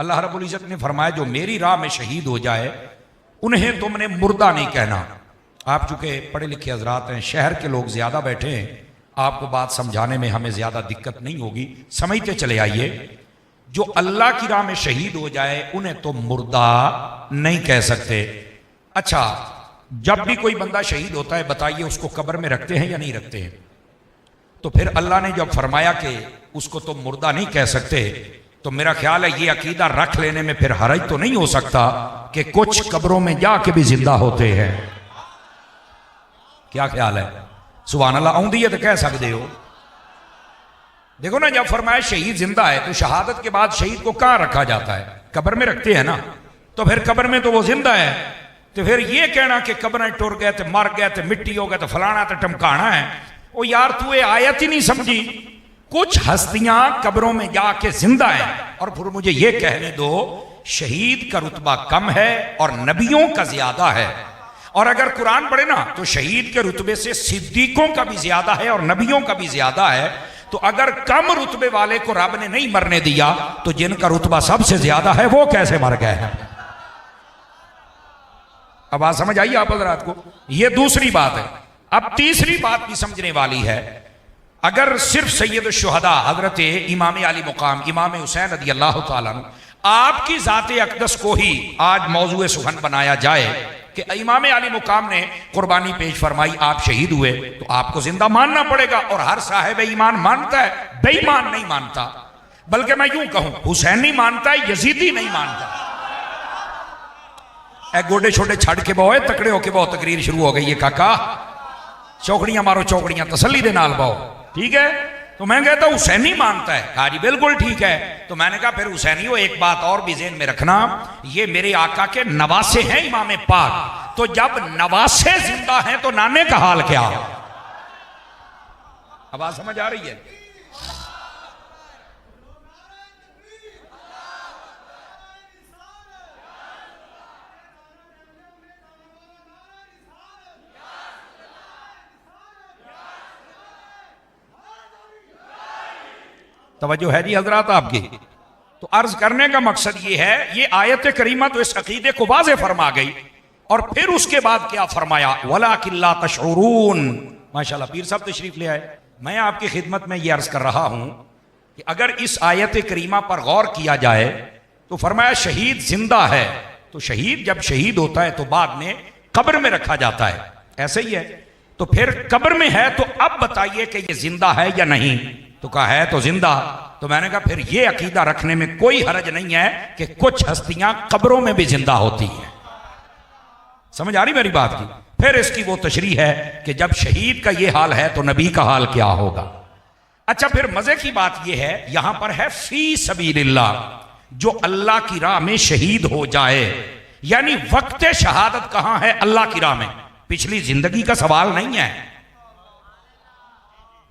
अल्लाह रब्बुल इज़्ज़त ने फरमाया जो मेरी राह में शहीद हो जाए उन्हें तुमने मुर्दा नहीं कहना। आप चूंकि पढ़े लिखे हजरात हैं, शहर के लोग ज़्यादा बैठे हैं, आपको बात समझाने में हमें ज़्यादा दिक्कत नहीं होगी, समझते चले आइए। जो अल्लाह की राह में शहीद हो जाए उन्हें तो मुर्दा नहीं कह सकते। अच्छा, जब भी कोई बंदा शहीद होता है बताइए उसको कब्र में रखते हैं या नहीं रखते हैं? तो फिर अल्लाह ने जब फरमाया कि उसको तो मुर्दा नहीं कह सकते, तो मेरा ख्याल है ये अकीदा रख लेने में फिर हरज तो नहीं हो सकता कि कुछ कब्रों में जाके भी जिंदा होते हैं। क्या ख्याल है? सुभान अल्लाह, आउंदी है तो कह सकते हो। देखो ना, जब फरमाया शहीद जिंदा है तो शहादत के बाद शहीद को कहां रखा जाता है? कब्र में रखते हैं ना। तो फिर कब्र में तो वो जिंदा है, तो फिर ये कहना कि कब्रें टुर गए तो मर गए तो मिट्टी हो गए तो फलाना तो टमकाना है, ओ यार तू ये आयत ही नहीं समझी। कुछ हस्तियां कब्रों में जाके जिंदा हैं। और फिर मुझे ये कहने दो, शहीद का रुतबा कम है और नबियों का ज्यादा है। और अगर कुरान पढ़े ना तो शहीद के रुतबे से सिद्दीकों का भी ज्यादा है और नबियों का भी ज्यादा है। तो अगर कम रुतबे वाले को रब ने नहीं मरने दिया तो जिनका रुतबा सबसे ज्यादा है वो कैसे मर गए हैं? अब बात समझ आई आप हज़रात को? ये दूसरी बात है। अब तीसरी बात भी समझने वाली है। अगर सिर्फ सैयद शुहदा हजरत इमाम अली मुकाम इमाम हुसैन रज़ी अल्लाह तआला अन्हु आपकी ज़ाते अक़दस को ही आज मौजूए सुखन बनाया जाए कि इमाम अली मुकाम ने कुर्बानी पेश फरमाई, आप शहीद हुए, तो आपको जिंदा मानना पड़ेगा। और हर साहिब ईमान मानता है, बेईमान नहीं मानता। बल्कि मैं यूं कहूं, हुसैनी मानता है, यजीदी नहीं मानता। ए गोडे छोटे छड़ के बोए, तकड़े होके बहुत तकरीर शुरू हो गई है। काका चौकड़ियां मारो, चौकड़ियां तसल्ली दे नाल पाओ, ठीक है? तो मैं कहता हुसैनी मानता है। हाँ जी बिल्कुल ठीक है। तो मैंने कहा फिर हुसैनी हो, एक बात और भी ज़हन में रखना, ये मेरे आका के नवासे हैं इमाम पाक। तो जब नवासे जिंदा हैं तो नाने का हाल क्या? अब बात समझ आ रही है? तवज्जो है जी हजरात आपकी? तो अर्ज करने का मकसद ये है, ये आयत करीमा तो इस अकीदे को वाज़े फरमा गई। और फिर उसके बाद क्या फरमाया? वलाकिन ला तशऊरून। माशाल्लाह पीर साहब तशरीफ ले आए। मैं आपकी खिदमत में ये अर्ज कर रहा हूं कि अगर इस आयत करीमा पर गौर किया जाए तो फरमाया शहीद जिंदा है। तो शहीद जब शहीद होता है तो बाद में कब्र में रखा जाता है, ऐसे ही है। तो फिर कब्र में है तो अब बताइए कि ये जिंदा है या नहीं? तो कहा है तो जिंदा। तो मैंने कहा फिर ये अकीदा रखने में कोई हरज नहीं है कि कुछ हस्तियां कब्रों में भी जिंदा होती हैं। समझ आ रही मेरी बात की? फिर इसकी वो तशरीह है कि जब शहीद का ये हाल है तो नबी का हाल क्या होगा। अच्छा, फिर मजे की बात यह है, यहां पर है फी सबीलिल्लाह, जो अल्लाह की राह में शहीद हो जाए। यानी वक्त शहादत कहां है? अल्लाह की राह में। पिछली जिंदगी का सवाल नहीं है,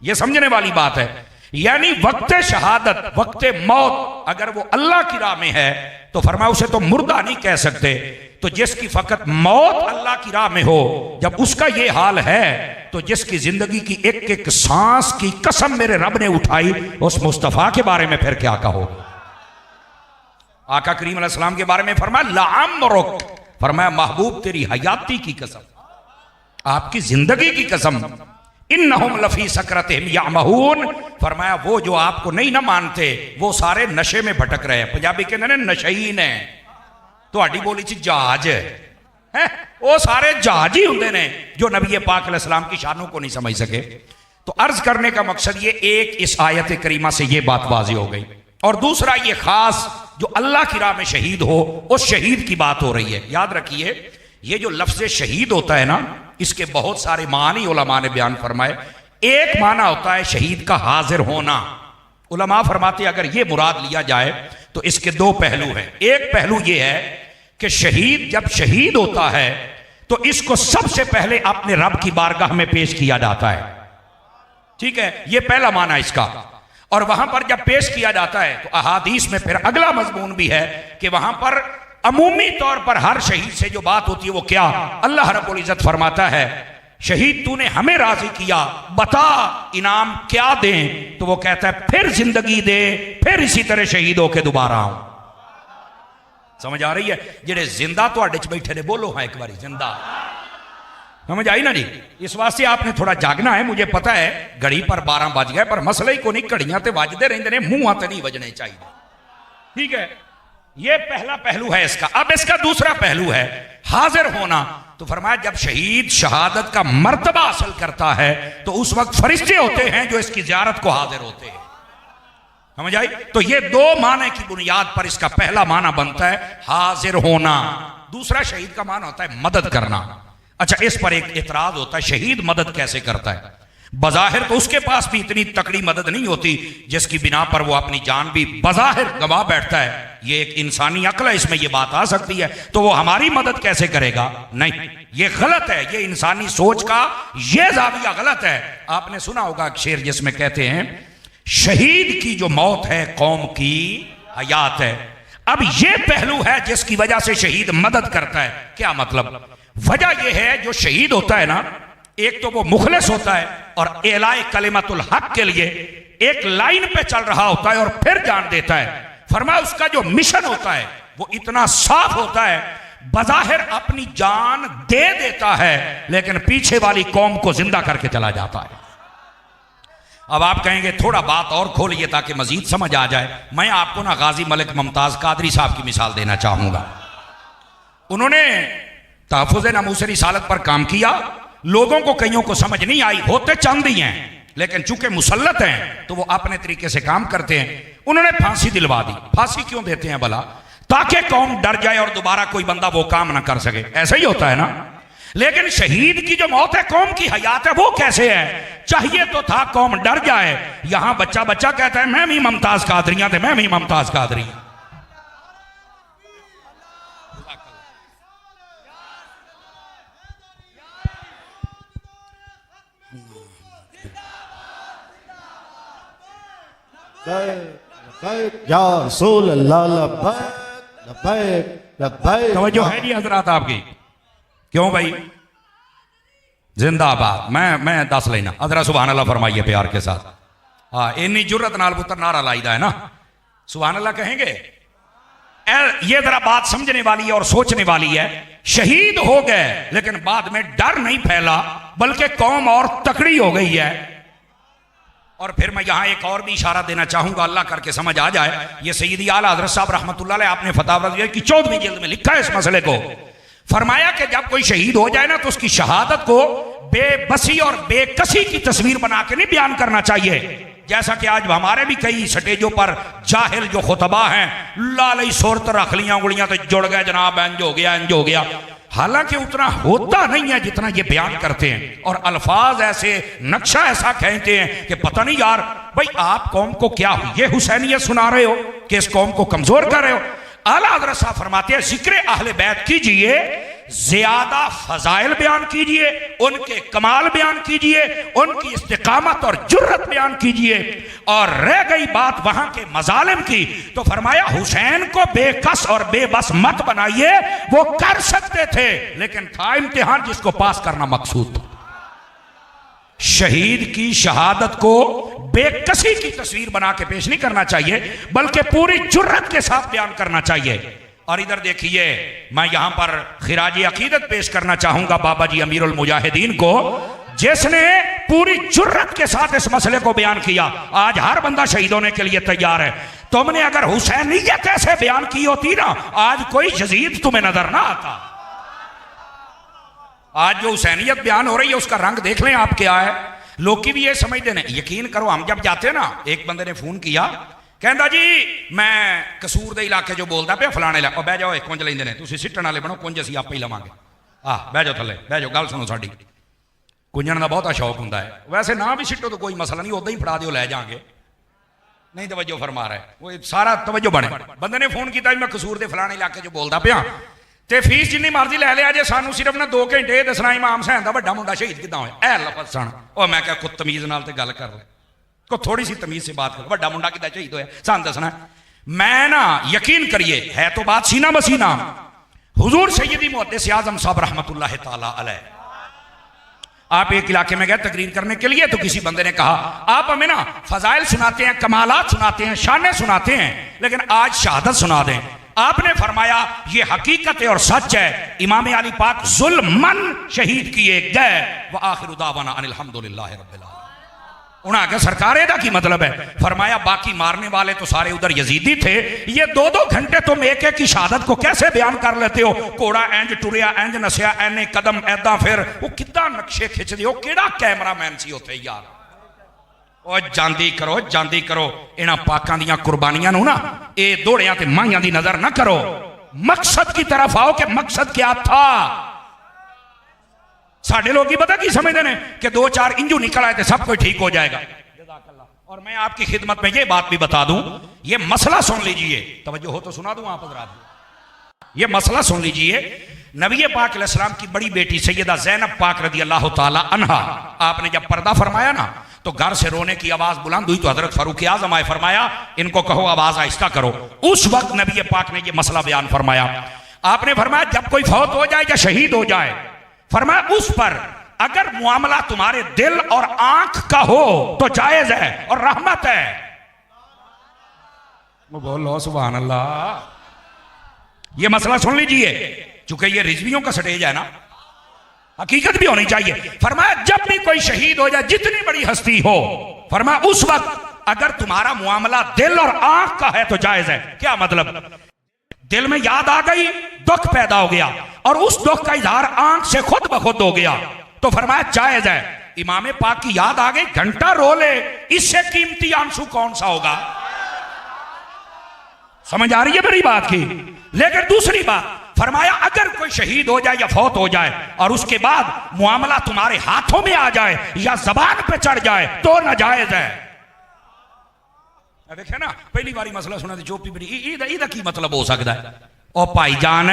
यह समझने वाली बात है। यानी वक्त शहादत, वक्त मौत अगर वो अल्लाह की राह में है तो फरमाया उसे तो मुर्दा नहीं कह सकते। तो जिसकी फकत मौत अल्लाह की राह में हो, जब उसका ये हाल है तो जिसकी जिंदगी की एक एक सांस की कसम मेरे रब ने उठाई, उस मुस्तफा के बारे में फिर क्या कहो? आका करीम अलैहि सलाम के बारे में फरमाया लाअमरुक, फरमाया महबूब तेरी हयाती की कसम, आपकी जिंदगी की कसम, इन्नहुम लफी सकरतिहिम यामहून, फरमाया वो जो आपको नहीं ना मानते वो सारे नशे में भटक रहे हैं। पंजाबी कहते हैं नशहीन है, तो बोली च जहाज है, वो सारे जहाज ही होंगे ने जो नबी पाक अलैहि सलाम की शानों को नहीं समझ सके। तो अर्ज करने का मकसद ये, एक इस आयत करीमा से ये बात वाज़ेह हो गई। और दूसरा ये खास जो अल्लाह की राह में शहीद हो, उस शहीद की बात हो रही है। याद रखिए, ये जो लफ्ज़ शहीद होता है ना, इसके बहुत सारे मानी उलमा ने बयान फरमाए। एक माना होता है शहीद का हाजिर होना। उलमा फरमाते अगर ये मुराद लिया जाए तो इसके दो पहलू हैं। एक पहलू ये है कि शहीद जब शहीद होता है तो इसको सबसे पहले अपने रब की बारगाह में पेश किया जाता है, ठीक है? ये पहला माना इसका। और वहां पर जब पेश किया जाता है तो अहादीस में फिर अगला मजमून भी है कि वहां पर अमूमी तौर पर हर शहीद से जो बात होती है वो क्या? अल्लाह रब्बुल इज्जत फरमाता है शहीद तूने हमें राजी किया, बता इनाम क्या दें? तो वो कहता है फिर जिंदगी दे, फिर इसी तरह शहीद होके दोबारा आऊं। समझ आ रही है? जेडे जिंदा तुहाडे च बैठे ने बोलो हाँ एक बारी जिंदा। समझ आई ना जी? इस वास्ते आपने थोड़ा जागना है। मुझे पता है घड़ी पर 12 बज गए, पर मसला ही को नहीं, घड़ियां तो वजदे रहंदे ने, मुंह ते नहीं वजने चाहिए। ठीक है, ये पहला पहलू है इसका। अब इसका दूसरा पहलू है हाजिर होना। तो फरमाया जब शहीद शहादत का मर्तबा हासिल करता है तो उस वक्त फरिश्ते होते हैं जो इसकी ज़ियारत को हाजिर होते हैं। समझ आई? तो ये दो माने की बुनियाद पर इसका पहला माना बनता है हाजिर होना, दूसरा शहीद का माना होता है मदद करना। अच्छा, इस पर एक एतराज होता है, शहीद मदद कैसे करता है? बज़ाहिर तो उसके पास भी इतनी तकड़ी मदद नहीं होती जिसकी बिना पर वो अपनी जान भी बज़ाहिर गवा बैठता है। ये एक इंसानी अक्ल है, इसमें ये बात आ सकती है, तो वो हमारी मदद कैसे करेगा? नहीं, ये गलत है। ये इंसानी सोच का ये ज़ाविया गलत है। आपने सुना होगा एक शेर जिसमें कहते हैं शहीद की जो मौत है कौम की हयात है। अब ये पहलू है जिसकी वजह से शहीद मदद करता है। क्या मतलब? वजह यह है जो शहीद होता है ना, एक तो वो मुखलिस होता है और एलाए कलिमतुल हक के लिए एक लाइन पे चल रहा होता है और फिर जान देता है। फरमाया उसका जो मिशन होता है वो इतना साफ होता है, बज़ाहिर अपनी जान दे देता है लेकिन पीछे वाली कौम को जिंदा करके चला जाता है। अब आप कहेंगे थोड़ा बात और खोलिए ताकि मजीद समझ आ जाए। मैं आपको ना गाजी मलिक मुमताज कादरी साहब की मिसाल देना चाहूंगा। उन्होंने तहफ़्फ़ुज़ नामूस रिसालत पर काम किया, लोगों को कईयों को समझ नहीं आई, होते चंद ही हैं लेकिन चूंकि मुसल्लत हैं तो वो अपने तरीके से काम करते हैं। उन्होंने फांसी दिलवा दी। फांसी क्यों देते हैं भला? ताकि कौम डर जाए और दोबारा कोई बंदा वो काम ना कर सके। ऐसा ही होता है ना? लेकिन शहीद की जो मौत है कौम की हयात है, वो कैसे है? चाहिए तो था कौम डर जाए। यहां बच्चा बच्चा कहता है मैं भी मुमताज कादरियां थे, मैं भी मुमताज कादरी। या रसूल अल्लाह लब्बैक लब्बैक लब्बैक। तवज्जो है जी हजरात आपकी? क्यों भाई? जिंदाबाद। मैं दस लेना अदरा सुभान अल्लाह फरमाइए प्यार के साथ। हाँ, इन्नी जुर्रत नाल पुत्र नारा लाईदा है ना, सुभान अल्लाह कहेंगे? ये जरा बात समझने वाली है और सोचने वाली है। शहीद हो गए लेकिन बाद में डर नहीं फैला बल्कि कौम और तकड़ी हो गई है। और फिर मैं यहां एक और भी इशारा देना चाहूंगा, अल्लाह करके समझ आ जाए। ये सैयदी आला हज़रत साहब रहमतुल्लाह अलैह आपने फतावा रज़िया की 14वीं जिल्द में लिखा है इस मसले को। फरमाया कि जब कोई शहीद हो जाए ना तो उसकी शहादत को बेबसी और बेकसी की तस्वीर बना के नहीं बयान करना चाहिए। जैसा कि आज हमारे भी कई स्टेजों पर जाहिल जो खुतबा हैं, लालई सूरत रख लिया, उंगलियां तो जुड़ गए जनाब, इंज हो गया इंज हो गया। हालांकि उतना होता नहीं है जितना ये बयान करते हैं और अल्फाज ऐसे नक्शा ऐसा कहते हैं कि पता नहीं यार भाई आप कौम को क्या ये हुसैनियत सुना रहे हो कि इस कौम को कमजोर कर रहे हो। आला हज़रत साहब फरमाते हैं जिक्र अहले बैत कीजिए, ज्यादा फजाइल बयान कीजिए, उनके कमाल बयान कीजिए, उनकी इस्तिकामत और जुर्रत बयान कीजिए। और रह गई बात वहां के मजालिम की तो फरमाया हुसैन को बेकस और बेबस मत बनाइए, वो कर सकते थे लेकिन था इम्तिहान जिसको पास करना मकसूद था। शहीद की शहादत को बेकसी की तस्वीर बना के पेश नहीं करना चाहिए बल्कि पूरी जुर्रत के साथ बयान करना चाहिए। और इधर देखिए, मैं यहां पर खिराजी अकीदत पेश करना चाहूंगा बाबा जी अमीरुल मुजाहिदीन को, जिसने पूरी जुर्रत के साथ इस मसले को बयान किया। आज हर बंदा शहीद होने के लिए तैयार है। तुमने अगर हुसैनियत ऐसे बयान की होती ना, आज कोई यजीद तुम्हें नजर ना आता। आज जो हुसैनियत बयान हो रही है उसका रंग देख लें आप क्या है। लोग की भी ये समझते हैं। यकीन करो, हम जब जाते हैं ना, एक बंदे ने फोन किया, कहता जी मैं कसूर दे इलाके जो बोलता पे फलाने इलाके, बह जाओ कुंज लेंदे ने, तुसीं सिੱਟਣ वाले बनो, कुंज असीं आपे ही लवांगे। बह जाओ थले, बह जाओ, गल सुनो साडी। कुंजण का बहुता शौक हुंदा है। वैसे ना भी सिੱਟो तो कोई मसला नहीं, उदा ही फड़ा दिओ, लै जाएंगे। नहीं तवज्जो फरमा रहा है वो सारा तवज्जो बने। बंदे ने फोन किया मैं कसूर दे फलाने इलाके जो बोलता पिया ते फीस जिन्नी मर्जी लै लिया जे, सानू सिर्फ ना 2 घंटे दसना इमाम हुसैन दा वड्डा मुंडा शहीद किदां होया। ऐ लफज सुन। ओ मैं क्या खुद तमीज नाल ते गल कर ले, को थोड़ी सी तमीज से बात कर, वड्डा मुंडा किदां शहीद होया सान दसना। मैं ना यकीन करिए है तो बात सीना बसीना। हुजूर सैयदी मुहद्दिस आज़म साहब रहमतुल्लाह ताला अलैह, आप एक इलाके में गए तकरीर करने के लिए तो किसी बंदे ने कहा आप हमें ना फजाइल सुनाते हैं, कमालात सुनाते हैं, शाने सुनाते हैं, लेकिन आज शहादत सुना दें। आपने फरमाया ये हकीकत है और सच है, इमाम अली पाक जुल्मन शहीद किए गए। व आखिरु दावाना अनिल हम्दुलिल्लाहि रब्बिल आलमीन। उन्हें आगे सरकार एदा की मतलब है, फरमाया बाकी मारने वाले तो सारे उधर यजीदी थे, ये 2-2 घंटे तुम एक एक की शहादत को कैसे बयान कर लेते हो? कोड़ा इंज टुरिया इंज नसिया एने कदम ऐदा, फिर वो कितना नक्शे खिंचते हो, केड़ा कैमरामैन सी होते यार। और जांदी करो इन्हां पाकां दियां कुर्बानियां नूं ना, ये दौड़ियां ते माहियां दी नजर ना करो, मकसद की तरफ आओ कि मकसद क्या था। साढ़े लोग पता की समझते हैं कि 2-4 इंजू निकल आए तो सब कुछ ठीक हो जाएगा। और मैं आपकी खिदमत में ये बात भी बता दूं, ये मसला सुन लीजिए, तवज्जो हो तो सुना दूं आप हज़रात। ये मसला सुन लीजिए, नबी पाक अलैहिस्सलाम की बड़ी बेटी सैयदा ज़ैनब पाक रज़ी अल्लाह ताला अन्हा, आपने जब पर्दा फरमाया ना तो घर से रोने की आवाज बुलंद हुई तो हजरत फारूक आज़म आए, फरमाया इनको कहो आवाज आहिस्ता करो। उस वक्त नबी पाक ने ये मसला बयान फरमाया। आपने फरमाया जब कोई फौत हो जाए या शहीद हो जाए, फरमाया उस पर अगर मुआमला तुम्हारे दिल और आंख का हो तो जायज है और रहमत है। वो बोलो सुभान अल्लाह। ये मसला सुन लीजिए, चूंकि ये रिजवियों का स्टेज है ना, हकीकत भी होनी चाहिए। फरमाया जब भी कोई शहीद हो जाए, जितनी बड़ी हस्ती हो, फरमाया उस वक्त अगर तुम्हारा मुआमला दिल और आंख का है तो जायज है। क्या मतलब? दिल में याद आ गई, दुख पैदा हो गया और उस दुख का इजहार आंख से खुद ब खुद हो गया तो फरमाया जायज है। इमाम पाक की याद आ गई, घंटा रो ले, इससे कीमती आंसू कौन सा होगा? समझ आ रही है मेरी बात की? लेकिन दूसरी बात फरमाया अगर कोई शहीद हो जाए या फौत हो जाए और उसके बाद मुआमला तुम्हारे हाथों में आ जाए या जबान पे चढ़ जाए तो नाजायज है। देखे ना, पहली बारी मसला सुना थी चोपी बड़ी ईदा की मतलब हो सकता है। और भाईजान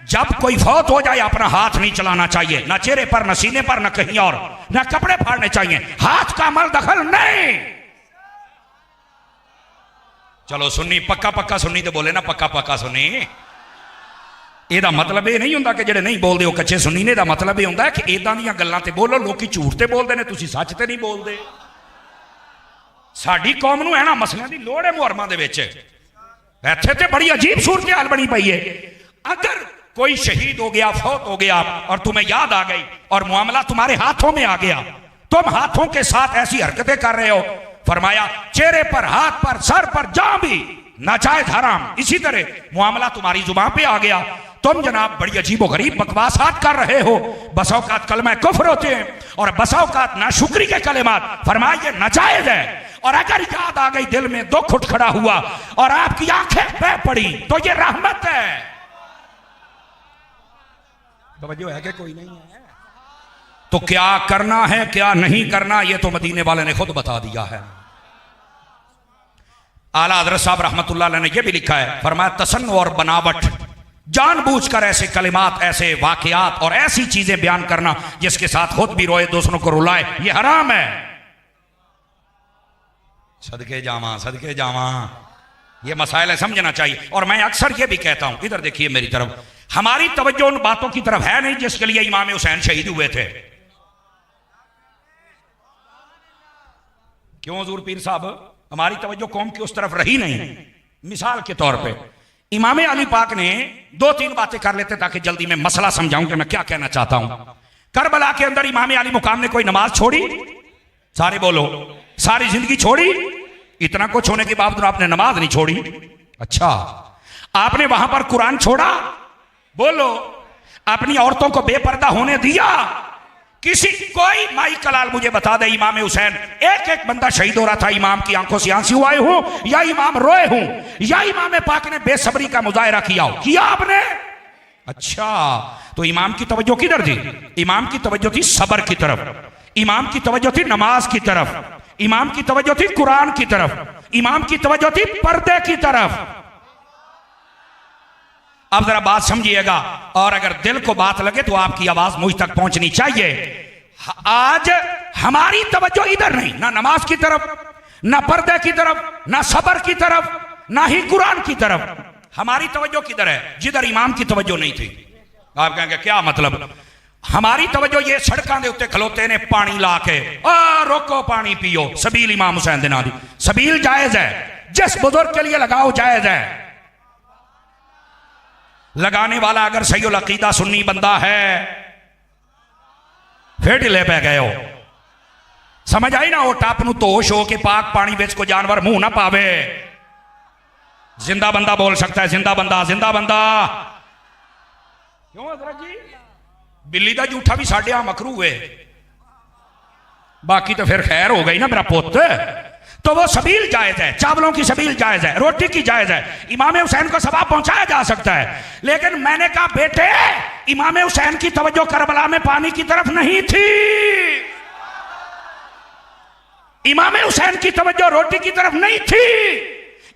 जब कोई फौत हो जाए अपना हाथ नहीं चलाना चाहिए, ना चेहरे पर, ना सीने पर, ना कहीं और, ना कपड़े फाड़ने चाहिए, हाथ का अमल दखल नहीं। चलो सुन्नी पक्का पक्का सुन्नी तो बोले ना, पक्का पक्का सुन्नी। ਇਹਦਾ मतलब ये नहीं ਹੁੰਦਾ कि ਜਿਹੜੇ नहीं बोलते वो कच्चे सुन्नी ने। ਇਹਦਾ मतलब ये ਹੁੰਦਾ है कि ਇਦਾਂ ਦੀਆਂ ਗੱਲਾਂ ਤੇ ਬੋਲੋ, ਲੋਕੀ ਝੂਠ ਤੇ ਬੋਲਦੇ ਨੇ, ਤੁਸੀਂ ਸੱਚ ਤੇ ਨਹੀਂ ਬੋਲਦੇ। ਸਾਡੀ ਕੌਮ ਨੂੰ ਇਹਨਾਂ ਮਸਲਿਆਂ ਦੀ ਲੋੜ ਹੈ ਮੁਹਰਮਾਂ ਦੇ ਵਿੱਚ। ਇੱਥੇ ਤੇ बड़ी अजीब सूरत हाल बनी पई है। अगर कोई शहीद हो गया, फौत हो गया और तुम्हें याद आ गई और मुआमला तुम्हारे हाथों में आ गया, तुम हाथों के साथ ऐसी हरकतें कर रहे हो, फरमाया चेहरे पर, हाथ पर, सर पर, जहां भी नाजायज हराम। इसी तरह मुआमला तुम्हारी जुबान पे आ गया, तुम जनाब बड़ी अजीबो गरीब बकवासात कर रहे हो, बसौकात कलमा कुफ्र होते हैं और बसौकात नाशुक्री के कलिमात, फरमाया ये नाजायज है। और अगर याद आ गई, दिल में दुख उठ खड़ा हुआ और आपकी आंखें बह पड़ी तो ये रहमत है। तवज्जो है कि कोई नहीं है? तो क्या करना है क्या नहीं करना, ये तो मदीने वाले ने खुद बता दिया है। आला हज़रत साहब रहमतुल्लाह अलैह ने यह भी लिखा है, फरमाया तसन्नु और बनावट, जानबूझकर ऐसे कलिमात, ऐसे वाकयात और ऐसी चीजें बयान करना जिसके साथ खुद भी रोए, दूसरों को रुलाए, ये हराम है। सदके जावा ये मसाइल है, समझना चाहिए। और मैं अक्सर ये भी कहता हूं, इधर देखिए मेरी तरफ, हमारी तवज्जो उन बातों की तरफ है नहीं जिसके लिए इमाम हुसैन शहीद हुए थे। क्यों हुजूर पीर साहब? हमारी तवज्जो कौम की उस तरफ रही नहीं। मिसाल के तौर पे इमाम अली पाक ने 2-3 बातें कर लेते ताकि जल्दी में मसला समझाऊं कि मैं क्या कहना चाहता हूं। करबला के अंदर इमाम अली मुकाम ने कोई नमाज छोड़ी? सारे बोलो, सारी जिंदगी छोड़ी? इतना कुछ होने के बावजूद आपने नमाज नहीं छोड़ी? अच्छा, आपने वहां पर कुरान छोड़ा? बोलो, अपनी औरतों को बेपर्दा होने दिया? किसी कोई माई कलाल मुझे बता दे, इमाम हुसैन एक एक बंदा शहीद हो रहा था, इमाम की आंखों से आंसू आए हो या इमाम रोए हूं या इमाम पाक ने बेसब्री का मुजाहरा किया आपने? अच्छा, तो इमाम की तवज्जो किधर थी? इमाम की तवज्जो थी सबर की तरफ, इमाम की तवज्जो थी नमाज की तरफ, इमाम की तवज्जो थी कुरान की तरफ, इमाम की तवज्जो थी पर्दे की तरफ। अब जरा बात समझिएगा, और अगर दिल को बात लगे तो आपकी आवाज मुझ तक पहुंचनी चाहिए। आज हमारी तवज्जो इधर नहीं, ना नमाज की तरफ, ना पर्दे की तरफ, ना सबर की तरफ, ना ही कुरान की तरफ। हमारी तवज्जो किधर है? जिधर इमाम की तवज्जो नहीं थी। आप कहेंगे क्या मतलब? हमारी तवज्जो ये सड़कों के उत्ते खलोते ने पानी ला के, रोको पानी पियो, सबील इमाम हुसैन दे नाम दी। सबील जायज है, जिस बुजुर्ग के लिए लगाओ जायज है। लगाने वाला अगर सही अकीदा सुन्नी बंदा है फिर ढिले पै गए हो। समझ आई ना? वो टप नूं धोश हो के पाक पानी विच को जानवर मुंह ना पावे। जिंदा बंदा बोल सकता है जिंदा बंदा, जिंदा बंदा। क्यों हजरत जी? बिल्ली का जूठा भी साढ़े यहां मकरू है, बाकी तो फिर खैर हो गई ना मेरा पुत। तो वो सबील जायज है, चावलों की सबील जायज है, रोटी की जायज है, इमाम हुसैन को सवाब पहुंचाया जा सकता है। लेकिन मैंने कहा बेटे, इमाम हुसैन की तवज्जो करबला में पानी की तरफ नहीं थी, इमाम हुसैन की तवज्जो रोटी की तरफ नहीं थी,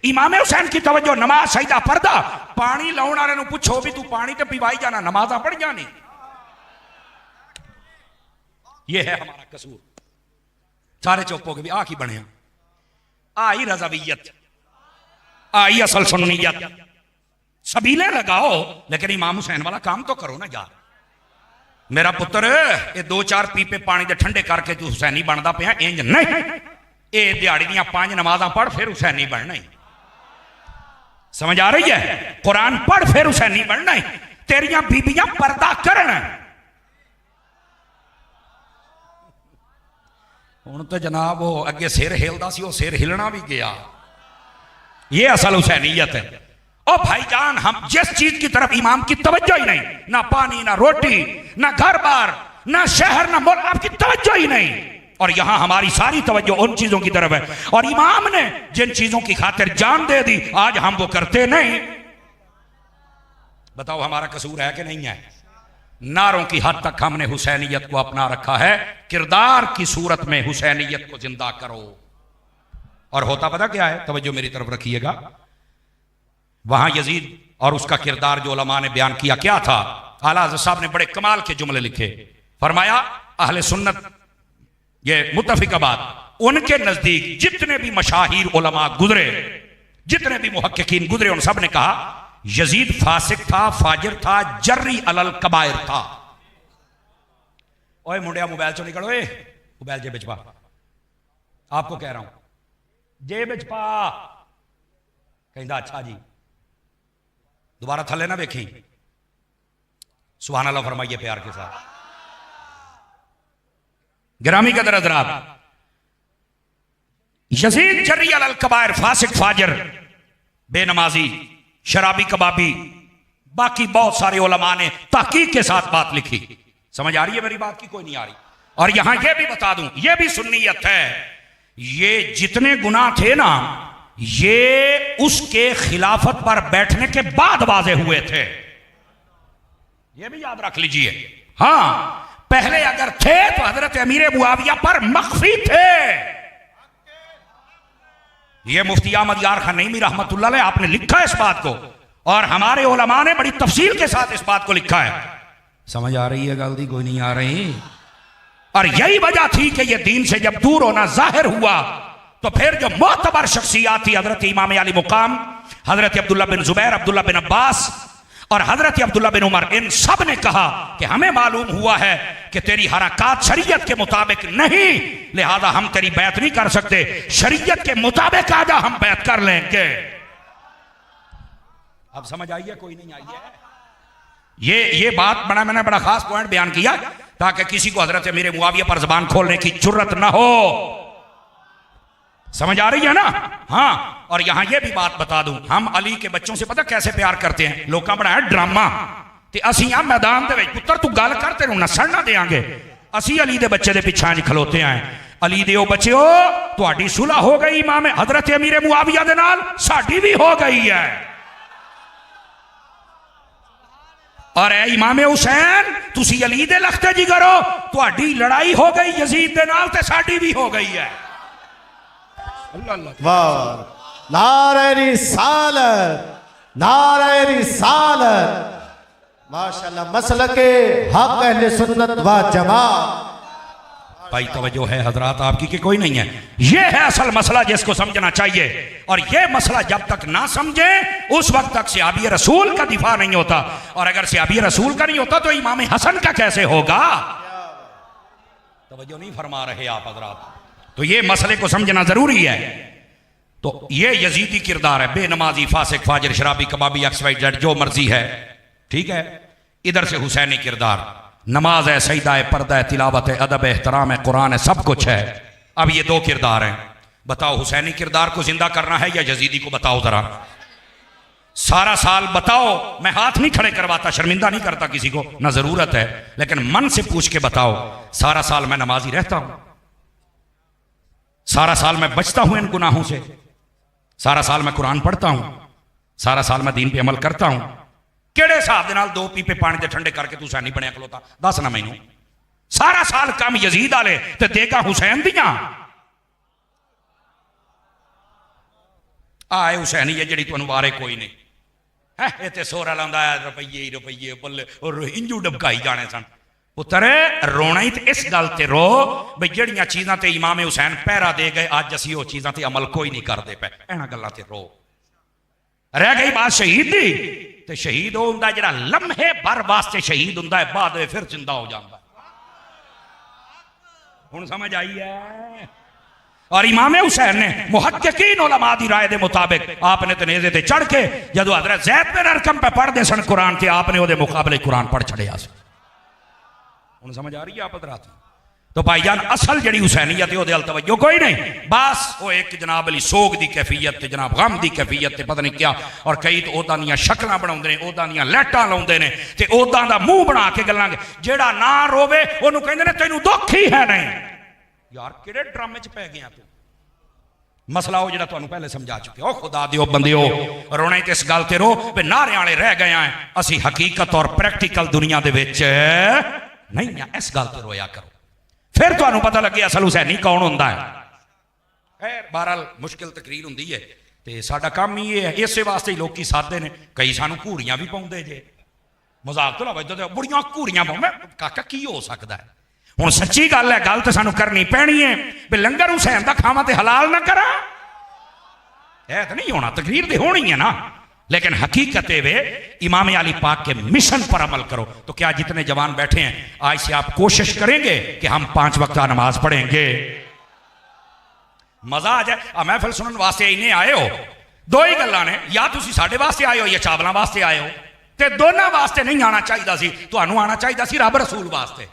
इमाम हुसैन की तवज्जो नमाज, सजदा, पर्दा। पानी लाउण वाले नूं पूछो भी तू पानी तो पिवाई जाना, नमाजा पढ़ जानी। ये है हमारा कसूर। सारे चुप हो गए भी आ की बने, आई रज़ावियत, आई असल सुन्नियत। सबीले लगाओ लेकिन इमाम हुसैन वाला काम तो करो ना यार। मेरा पुत्र ये 2-4 पीपे पानी दे ठंडे करके तू हुसैनी बनता पिया, इंज नहीं। ये दिहाड़ी दियां 5 नमाजा पढ़ फिर हुसैनी बनना ही। समझ आ रही है? कुरान पढ़ फिर हुसैनी बनना ही। तेरियां बीबियां पर्दा करन। हुण तो जनाब वो अगे सिर हिलदा सी, वो सिर हिलना भी गया। ये असल हुसैनियत है। ओ भाईजान, हम जिस चीज की तरफ इमाम की तवज्जो ही नहीं, ना पानी, ना रोटी, ना घर बार, ना शहर, ना मुल्क, आपकी तवज्जो ही नहीं। और यहां हमारी सारी तवज्जो उन चीजों की तरफ है। और इमाम ने जिन चीजों की खातिर जान दे दी, आज हम वो करते नहीं। बताओ हमारा कसूर है कि नहीं है? नारों की हद तक हमने हुसैनियत को अपना रखा है। किरदार की सूरत में हुसैनियत को जिंदा करो। और होता पता क्या है? तवज्जो मेरी तरफ रखिएगा। वहां यजीद और उसका किरदार जो उलमा ने बयान किया क्या था? आला हज़रत साहब ने बड़े कमाल के जुमले लिखे। फरमाया अहले सुन्नत, ये मुत्तफिकाबाद, उनके नजदीक जितने भी मशाहिर उलमा गुजरे, जितने भी मुहक्किकीन गुजरे, उन सब ने कहा यजीद फासिक था, फाजिर था, जर्री अलल कबायर था। ओए मुंडिया मोबाइल चो निकलो, मोबाइल जेब पा, आपको कह रहा हूं जेब पा। कहता अच्छा जी, दोबारा थले ना देखी। सुभान अल्लाह फरमाइए प्यार के साथ। गिरामी कदर हज़रात, यजीद जर्री अलल कबायर, फासिक, फाजिर, बेनमाजी, शराबी, कबाबी, बाकी बहुत सारे उलमा ने तहकीक के साथ बात लिखी। समझ आ रही है मेरी बात की? कोई नहीं आ रही? और यहां यह भी बता दूं, यह भी सुन्नियत है, ये जितने गुनाह थे ना, ये उसके खिलाफत पर बैठने के बाद वाजे हुए थे। ये भी याद रख लीजिए। हां, पहले अगर थे तो हजरत अमीर मुआविया पर मख्फी थे। ये मुफ्ती अहमद यार खान नईमी रहमतुल्लाह अलैह आपने लिखा है इस बात को, और हमारे उलमा ने बड़ी तफसील के साथ इस बात को लिखा है। समझ आ रही है? गलती कोई नहीं आ रही? और यही वजह थी कि यह दीन से जब दूर होना जाहिर हुआ, तो फिर जो मोतबर शख्सियात थी, हजरत इमाम अली मुकाम, हजरत अब्दुल्ला बिन जुबैर, अब्दुल्ला बिन अब्बास और हजरत अब्दुल्ला बिन उमर, इन सब ने कहा कि हमें मालूम हुआ है कि तेरी हरकत शरीयत के मुताबिक नहीं, लिहाजा हम तेरी बैत नहीं कर सकते। शरीयत के मुताबिक आजा, हम बैत कर लेंगे। अब समझ आई है? कोई नहीं आई है? ये बात मैंने बड़ा खास पॉइंट बयान किया ताकि किसी को हजरत अमीर मुआविया पर जबान खोलने की जुर्रत ना हो। समझ आ रही है ना? हाँ, और यहां यह भी बात बता दूं, हम अली के बच्चों से पता कैसे प्यार करते हैं? लोग बनाया ड्रामा ते असी आ मैदान दे विच पुत्र तू गल कर, तेनू नसण ना देंगे। असी अली दे बच्चे दे पिछां ज खलोते हैं। अली दे बच्चेओ, तुहाडी सुलह हो गई इमाम हजरत अमीर मुआविया दे नाल, साडी भी हो गई है। और ए इमाम हुसैन, तुसी अली दे लखते जिगर हो, तुहाडी लड़ाई हो गई यजीद दे नाल ते साडी भी हो गई है। वाह, नारे रिसालत, नारे रिसालत, माशाल्लाह। मसलके हक अहले सुन्नत व जमात। भाई तवज्जो है हजरात आपकी कि कोई नहीं है? ये है असल मसला जिसको समझना चाहिए। और ये मसला जब तक ना समझे उस वक्त तक सहाबी रसूल का दिफा नहीं होता। और अगर सहाबी रसूल का नहीं होता तो इमाम हसन का कैसे होगा? तवज्जो नहीं फरमा रहे आप हजरात। तो ये मसले को समझना जरूरी है। तो ये यजीदी किरदार है, बेनमाजी, फासिक, फाजिर, शराबी, कबाबी, XYZ जो मर्जी है। ठीक है, इधर से हुसैनी किरदार, नमाज है, सईदा है, पर्दा है, तिलावत है, अदब है, एहतराम है, कुरान है, सब कुछ है। अब ये दो किरदार हैं, बताओ हुसैनी किरदार को जिंदा करना है या यजीदी को? बताओ जरा, सारा साल बताओ। मैं हाथ नहीं खड़े करवाता, शर्मिंदा नहीं करता किसी को, ना जरूरत है, लेकिन मन से पूछ के बताओ, सारा साल मैं नमाजी रहता हूं? सारा साल मैं बचता हूं इन गुनाहों से? सारा साल मैं कुरान पढ़ता हूं? सारा साल मैं दीन पे अमल करता हूं? केड़े हिसाब दे नाल दो पीपे पानी दे ठंडे करके तू हुसैनी बनया खलोता? दस ना मैनू। सारा साल कम यजीद वाले ते देगा हुसैन दियां। आए हुसैनी है जिहड़ी तुहानू वारे कोई नहीं है, ये ते सोरा लांदा है, रुपये ही रुपये बल्ले, और इंजू डबकाई जाने सन। पुत्र रोना ही इस गल ते रो बई जड़ियां चीज़ां ते इमाम हुसैन पहरा दे गए, अज असीं वो चीज़ां ते अमल कोई नहीं करते पे, इन्हां गल्लां ते रो। रह गई बात शहीद दी, ते शहीद वो हुंदा जिहड़ा लम्हे भर वास्ते शहीद हुंदा है, बाद में फिर जिंदा हो जाता। हुण समझ आई है? और इमाम हुसैन ने मुहक्किकीन उलमा दी राय दे मुताबिक आपने तनेजे ते चढ़ के जदों हज़रत ज़ैद बिन अरकम पे पढ़दे सन कुरान, ते आपने उहदे मुकाबले कुरान पढ़ छड़िया सी। हुण समझ आ रही है आप हज़रात? तो भाईजान असल जड़ी हुसैनीयत है अल तवज्जो कोई नहीं, बस वो एक जनाब अली सोग की कैफियत, जनाब गम की कैफियत, पता नहीं क्या। और कई तो उदा दियां शक्लां बनाउंदे ने, उदा दियां लैटां लाउंदे ने, ते उदा दा मुंह बना के गल्लां, जेड़ा ना रोवे ओनू कहंदे ने तैनू दुख ही है नहीं। यार किहड़े ड्रामे च पै गया तू? मसला वो जिहड़ा तुहानू पहले समझा चुके हो। खुदा दिओ बंदिओ, रोने ते इस गल ते रो वे नारे वाले रह गए हैं, असी हकीकत और प्रैक्टिकल दुनिया दे विच नहीं है, इस गल ते रोया करो, फिर तुहानू पता लगे असल हुसैनी कौन हुंदा है। खैर बहरहाल मुश्किल तकरीर हुंदी है, ते साडा काम ही ये है, इसे वास्ते ही लोग सादे ने, कई सानू घूड़ियां भी पाउंदे जे, मजाक तो ना वजदे बुढ़ियां घूड़ियां पाउंदे, काका की हो सकदा है? हुण सच्ची गल है, गल तो सानू करनी पैनी है भी लंगर हुसैन दा खावा ते हलाल ना करा, ऐ तो नहीं होना, तकरीर तो होनी है ना, लेकिन हकीकत वे इमाम अली पाक के मिशन पर अमल करो। तो क्या जितने जवान बैठे हैं आज से आप कोशिश करेंगे कि हम 5 वक्त नमाज पढ़ेंगे? मजा आ जाए। महफिल सुनने वास्ते इन्हें आए हो, दो ही गल्लां ने, या तुसी साडे वास्ते आए हो या चावलों वास्ते आए हो, ते दोनों वास्ते नहीं आना चाहिए सी, तुहानू आना चाहिए सी रब रसूल वास्ते।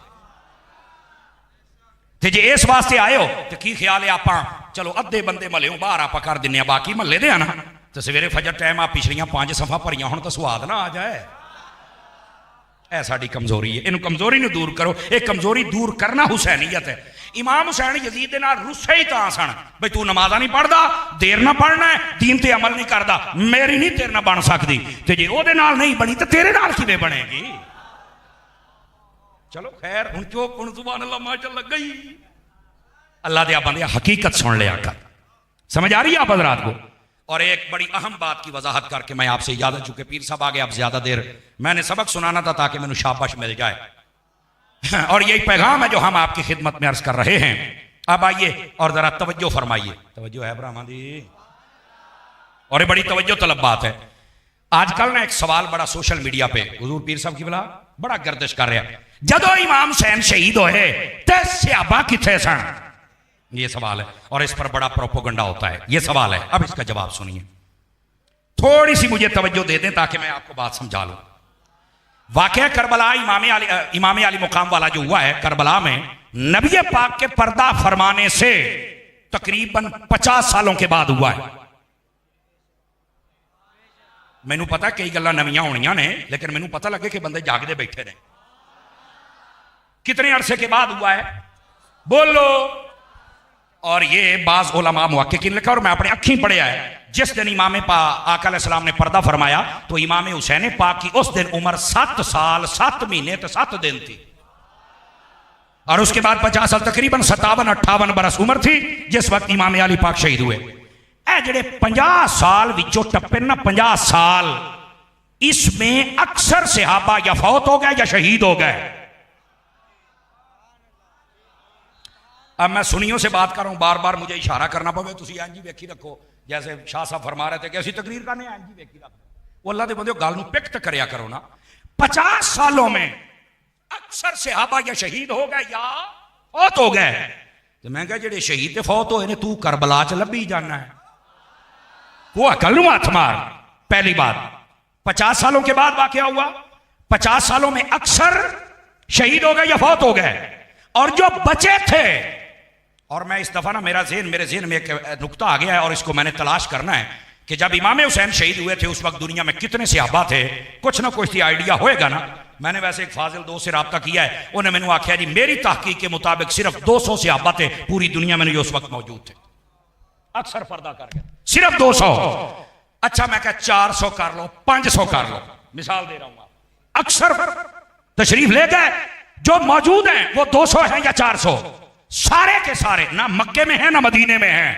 ते जे इस वास्ते आए हो तो की ख्याल है आप चलो अद्धे बंदे महल्ले बाहर आप कर दिने, बाकी महल्ले दे ना, तो सवेरे फजर टाइम आ पिछलियां 5 सफा भरियां हुण तो स्वाद ना आ जाए। ऐ साडी कमजोरी है, इनू कमजोरी नू दूर करो। ये कमजोरी दूर करना हुसैनीयत है। इमाम हुसैन यजीद दे नाल रुस्से ही तां सन बई तू नमाज़ा नहीं पढ़दा, देर ना पढ़ना है, दीन ते अमल नहीं करदा, मेरी नहीं तेरे नाल बन सकदी, ते जे ओहदे नाल नहीं बनी तो तेरे नाल किवें बनेगी? चलो खैर, हुण चुप, हुण सुभान अल्लाह माशाअल्लाह गई। अल्लाह दे बंदे हकीकत सुन लिया कर, समझ आ रही है आप हज़रात को? और एक बड़ी अहम बात की वजाहत करके मैं आपसे इजाजत, चूंकि पीर साहब आ गए, अब ज्यादा देर मैंने सबक सुनाना था ताकि मैंने शाबाश मिल जाए। और यही पैगाम है जो हम आपकी खिदमत में अर्ज कर रहे हैं। अब आइए और जरा तवज्जो फरमाइए, तवज्जो है ब्राह्मण दी, और ये बड़ी तवज्जो तलब बात है। आजकल ना एक सवाल बड़ा सोशल मीडिया पे हुजूर पीर साहब की बला बड़ा गर्दिश कर रहा है, जदों इमाम हुसैन शहीद होए ते सहाबा किथे सन? ये सवाल है और इस पर बड़ा प्रोपोगंडा होता है। ये सवाल है, अब इसका जवाब सुनिए, थोड़ी सी मुझे तवज्जो दे दें ताकि मैं आपको बात समझा लूं। वाकया करबला इमाम अली मुकाम वाला जो हुआ है करबला में, नबी पाक के पर्दा फरमाने से तकरीबन 50 सालों के बाद हुआ है। मैनू पता कई गल्लां नवीं होनियां ने, लेकिन मैनू पता लगे कि बंदे जागदे बैठे ने। कितने अरसे के बाद हुआ है बोलो? और ये बाज उलमा मुहक्किकीन लिखा और मैं अपने अखीं पढ़िया है। जिस दिन इमाम आका अलैहिस्सलाम ने पर्दा फरमाया तो इमाम हुसैन पाक की उस दिन उम्र 7 साल 7 महीने तो 7 दिन थी, और उसके बाद 50 साल तकरीबन 57-58 बरस उम्र थी जिस वक्त इमाम अली पाक शहीद हुए। ए जेड़े 50 साल विचों टप्पे ना 50 साल, इसमें अक्सर सहाबा या फौत हो गए या शहीद हो गए। अब मैं सुनियों से बात कर रहा हूं, बार बार मुझे इशारा करना पवे, तुसी एंज जी वेखी रखो, जैसे शाह साहब फरमा रहे थे कि असी तकरीर करने एंज जी वेखी रखो। वो अल्लाह दे बंदे गल नूं पिक ते करया करो ना। 50 सालों में अक्सर सहाबा या शहीद हो गए या फौत हो गए। तो मैं कहा जेडे शहीद ते फौत होए ने तू करबला च लभी जाना है, वो अकल नूं हथ मार। पहली बात 50 सालों के बाद वाकया हुआ, 50 सालों में अक्सर शहीद हो गए या फौत हो गए, और जो बचे थे, और मैं इस दफा ना मेरे ज़हन में एक नुक्ता आ गया है और इसको मैंने तलाश करना है कि जब इमाम हुसैन शहीद हुए थे उस वक्त दुनिया में कितने सहाबा थे, कुछ ना कुछ आइडिया होएगा ना। मैंने वैसे एक फाजिल दोस्त से रब्ता किया है, उन्हें मैंने आख्या जी मेरी तहकीक के मुताबिक सिर्फ 200 सहाबा थे पूरी दुनिया में जो उस वक्त मौजूद थे, अक्सर पर्दा कर गया, सिर्फ 200। अच्छा मैं क्या 400 कर लो, 500 कर लो, मिसाल दे रहा हूं, अक्सर तशरीफ ले गए, जो मौजूद हैं वो 200 हैं या 400, सारे के सारे ना मक्के में हैं ना मदीने में हैं।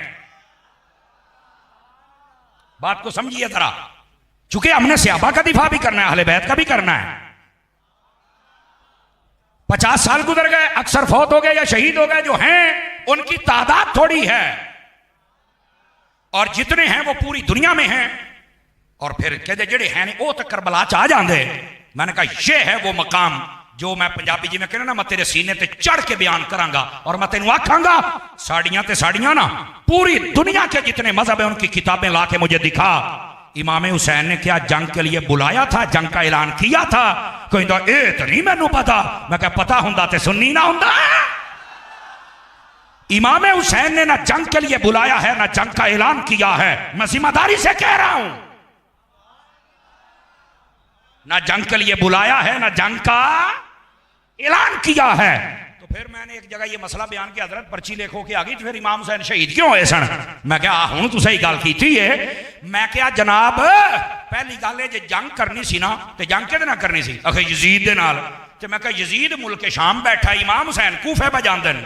बात को समझिए जरा, चूंकि हमने सहाबा का दिफा भी करना है, अहले बैत का भी करना है। 50 साल गुजर गए, अक्सर फौत हो गए या शहीद हो गए, जो हैं उनकी तादाद थोड़ी है, और जितने हैं वो पूरी दुनिया में हैं। और फिर कहते जेड़े हैं नहीं वो तो करबला च आ जाते। मैंने कहा ये है वो मकाम जो मैं पंजाबी जी में कहना ना, मैं तेरे सीने ते चढ़ के बयान करांगा और मैं तेन आखांगा साड़ियां ते साड़ियां ना, पूरी दुनिया के जितने मजहब है उनकी किताबें ला के मुझे दिखा। इमाम हुसैन ने क्या जंग के लिए बुलाया था, जंग का ऐलान किया था? कहता ए तो नहीं मैनू पता। मैं क्या पता हुंदा ते सुन्नी ना हुंदा। इमाम हुसैन ने ना जंग के लिए बुलाया है ना जंग का ऐलान किया है। मैं जिम्मेदारी से कह रहा हूं, ना जंग के लिए बुलाया है ना जंग का ऐलान किया है। तो फिर मैंने एक जगह ये मसला बयान किया, हजरत पर्ची लिखो के आ गई, तो फिर इमाम हुसैन शहीद क्यों होए सन? मैं क्या हूं तू सही गल की है। मैं क्या जनाब पहली गल है जे जंग करनी सी ना, तो जंग किहदे नाल करनी सी? आखे यजीद दे नाल। ते मैं क्या यजीद मुल्क शाम बैठा, इमाम हुसैन कूफे पे जांदे ने।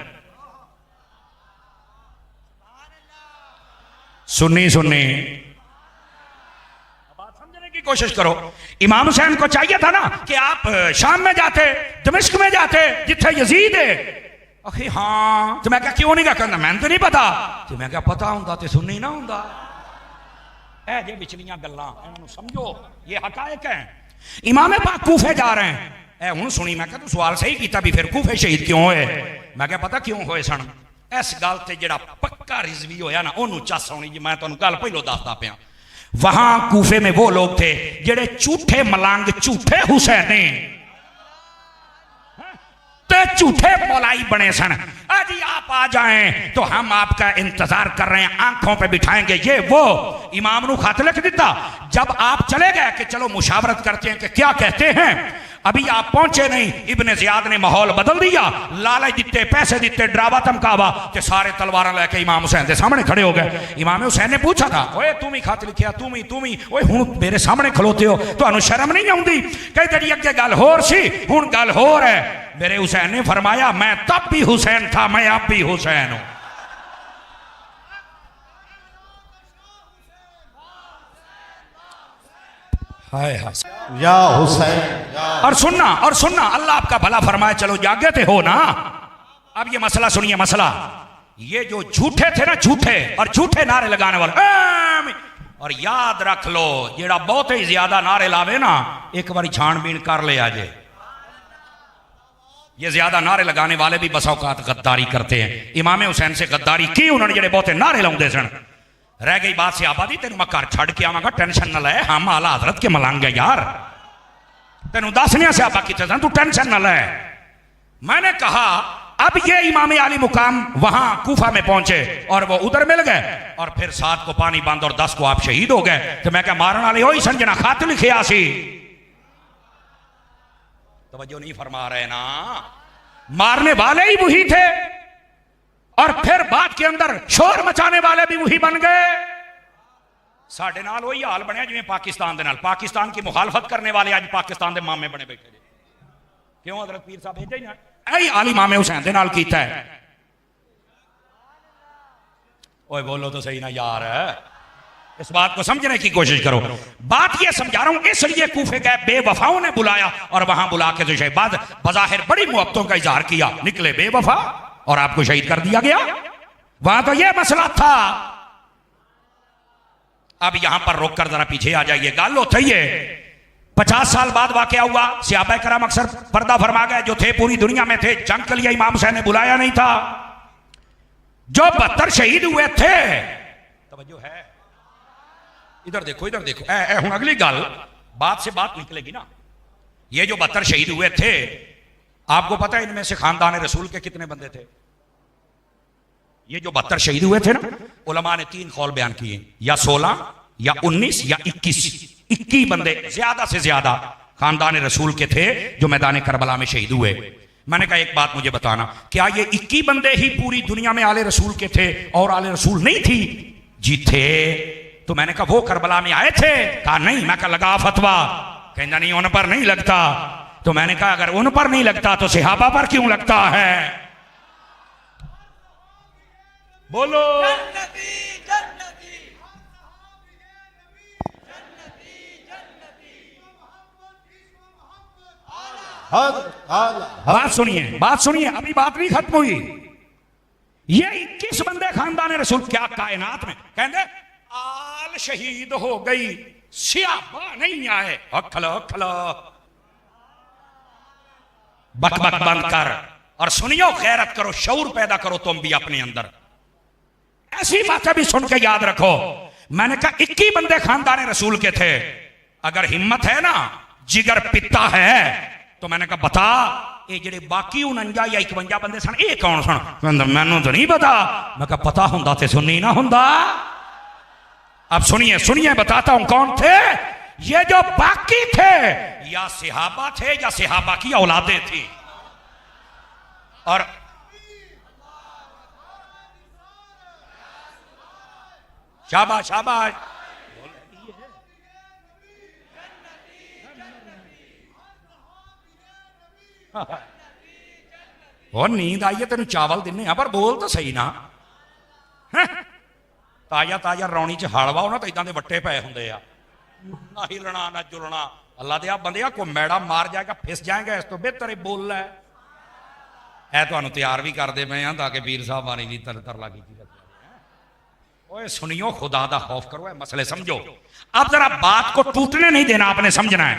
सुन्नी सुन्नी बात समझने की कोशिश करो। इमाम हुसैन को चाहिए था ना कि आप शाम में जाते, दमिश्क में जाते जिथे यजीद है। अखे हाँ, तो मैं क्या क्यों नहीं कहता? मैंने तो नहीं पता। तो मैं क्या पता होंदा तो सुन्नी ना होंदा। ऐ जे विचलियां गल्लां इन्हां समझो, ये हकायक है। इमाम पाक कूफे जा रहे हैं, ऐ हुण सुनी। मैं क्या तू सवाल सही कीता भी फिर कूफे शहीद क्यों होए? मैं क्या पता क्यों होए सन? इस गल ते जेड़ा पक्का रिजवी होया ना ओनू चस आउणी जी। मैं तुहानू गल पहलों दसदा पिया, वहां कूफे में वो लोग थे जेड़े झूठे मलंग, झूठे हुसैनी ते झूठे मौलाई बने सन। अजी आप आ जाएं तो हम आपका इंतजार कर रहे हैं, आंखों पे बिठाएंगे, ये वो। इमाम नू खत लिख दिता। जब आप चले गए कि चलो मुशावरत करते हैं कि क्या कहते हैं, अभी आप पहुंचे नहीं, इब्ने जियाद ने माहौल बदल दिया, लालच दिते, पैसे दिते, डरावा धमकावा, ते सारे तलवार लेके इमाम हुसैन के सामने खड़े हो गए। इमाम हुसैन ने पूछा था, ओए तुम ही खत लिखिया, तुम ही ओए हुण मेरे सामने खलोते हो, तुहानू शर्म नहीं आउंदी? कहते जी अगे गल होर सी, हुण गल होर है। मेरे हुसैन ने फरमाया मैं तब भी हुसैन था, मैं अब भी हुसैन हूं। हाय हाय या हुसैन। और सुनना अल्लाह आपका भला फरमाए, चलो जागे थे हो ना। अब ये मसला सुनिए, मसला ये जो झूठे थे ना, झूठे और झूठे नारे लगाने वाले, और याद रख लो जेड़ा बहुत ही ज्यादा नारे लावे ना, एक बार छानबीन कर ले आजे। ये ज्यादा नारे लगाने वाले भी बसा औकात गद्दारी करते हैं। इमाम हुसैन से गद्दारी की उन्होंने, जेड़े बहुते नारे लाउंदे सन। रह गई बात से आबादी, तेन मैं घर छड़ के आवांगा, टेंशन न ले, हम आला हजरत के मलंग है यार, तेन दसने से आपा कितने सन, तू टेंशन न ले। मैंने कहा अब ये इमाम आली मुकाम वहां कूफा में पहुंचे और वो उधर मिल गए, और फिर 7 को पानी बंद और 10 को आप शहीद हो गए। तो मैं क्या मारने वाले हो संजना खात लिखे आसी? तवज्जो नहीं फरमा रहे ना, मारने वाले ही वही थे और फिर बात के अंदर शोर मचाने वाले भी वही बन गए। साडे नाल वही हाल बनया जिवें पाकिस्तान दे नाल। पाकिस्तान की मुखालफत करने वाले आज पाकिस्तान दे मामे बने बैठे। क्यों? हजरत पीर साहब भेजा ही ना, ऐ आली इमाम हुसैन दे नाल कीता है। ओए बोलो तो सही ना यार, इस बात को समझने की कोशिश करो। बात ये समझा रहा हूं, इसलिए कूफे गए, बेवफाओं ने बुलाया और वहां बुला के जो शहबाज बजाहिर बड़ी मुहब्बतों का इजहार किया, निकले बेवफा और आपको शहीद कर दिया गया। वहां तो यह मसला था। अब यहां पर रोक कर जरा पीछे आ जाइए। गाल होता ही है 50 साल बाद वाकया हुआ। सहाबा कराम अक्सर पर्दा फरमा गए, जो थे पूरी दुनिया में थे। जंग के लिए इमाम हुसैन ने बुलाया नहीं था। जो 72 शहीद हुए थे, तवज्जो है, इधर देखो, इधर देखो। हूं अगली गल, बात से बात निकलेगी ना। ये जो 72 शहीद हुए थे, आपको पता है इनमें से खानदान रसूल के कितने बंदे थे? ये जो 72 शहीद हुए थे ना, उलमा ने 3 कौल बयान किए, या 16 या 19 या 21 बंदे ज्यादा से ज्यादा खानदान रसूल के थे जो मैदान करबला में शहीद हुए। मैंने कहा एक बात मुझे बताना, क्या ये 21 बंदे ही पूरी दुनिया में आले रसूल के थे और आले रसूल नहीं थी? जी थे। तो मैंने कहा वो करबला में आए थे? कहा नहीं। मैं कहा लगा फतवा? कहना नहीं उन पर नहीं लगता। तो मैंने कहा अगर उन पर नहीं लगता तो सहाबा पर क्यों लगता है? बोलो जन्नती जन्नती बात सुनिए, अभी बात नहीं खत्म हुई। ये 21 बंदे खानदान रसूल क्या कायनात में कहते आल शहीद हो गई, सियाबा नहीं आए। अखलो बक बक बंद कर और सुनियो, गैरत करो, शऊर पैदा करो तुम भी अपने अंदर। ऐसी बातें भी सुन के याद रखो। मैंने कहा 21 बंदे खानदान रसूल के थे। अगर हिम्मत है ना, जिगर पिता है, तो मैंने कहा बता ये जेडे बाकी 49 या 51 बंदे सन ये कौन सन? कहंदा मैनू तो नहीं पता। मैं कहा पता हुंदा ते सुनी ना हुंदा। अब सुनिए बताता हूं कौन थे। ये जो बाकी थे या सहाबा थे या सहाबा की औलादें थी। और शाबाश शाबाश, और नींद आई है तेन चावल दिने पर बोल तो सही ना। ताजा ताजा रौनी च हलवा हो ना तो इदां दे वट्टे पए हुंदे आ, ना हिलना ना जुलना। अल्लाह दे बंदे को मैड़ा मार जाएगा, फिस जाएगा, इस तो बेहतर बोल है। तुहानू तैयार भी करते पे हैं ताकि वीर साहब वाली भी तरला की। ओए सुनियो, खुदा दा खौफ करो, मसले समझो। अब जरा बात को टूटने नहीं देना, आपने समझना है।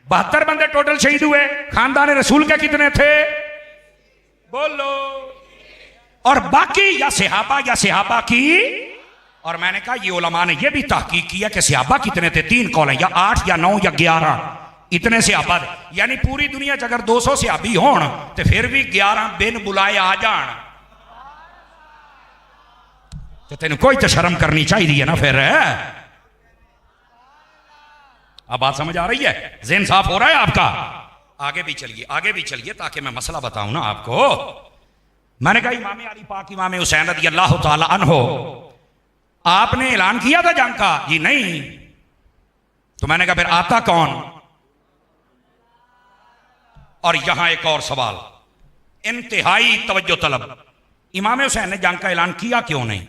72 बंदे टोटल शहीद हुए, खानदान रसूल के कितने थे? बोलो। और बाकी या सहाबा की। और मैंने कहा ये उलमा ने ये भी तहकीक किया कि सहाबा कितने थे। 3 कौल हैं, या 8 या 9 या 11, इतने सहाबा। यानी पूरी दुनिया च अगर 200 सहाबी होन तो फिर भी 11 बिन बुलाए आ जान तो तेन कोई तो शर्म करनी चाहिए ना फिर। अब बात समझ आ रही है? ज़हन साफ हो रहा है आपका? आगे भी चलिए ताकि मैं मसला बताऊं ना आपको। मैंने कहा इमाम अली पाक इमाम हुसैन रज़ी अल्लाह ताला अन्हो, आपने ऐलान किया था जंग का? जी नहीं। तो मैंने कहा फिर आता कौन? और यहां एक और सवाल, इंतहाई तवज्जो तलब, इमाम हुसैन ने जंग का ऐलान किया क्यों नहीं?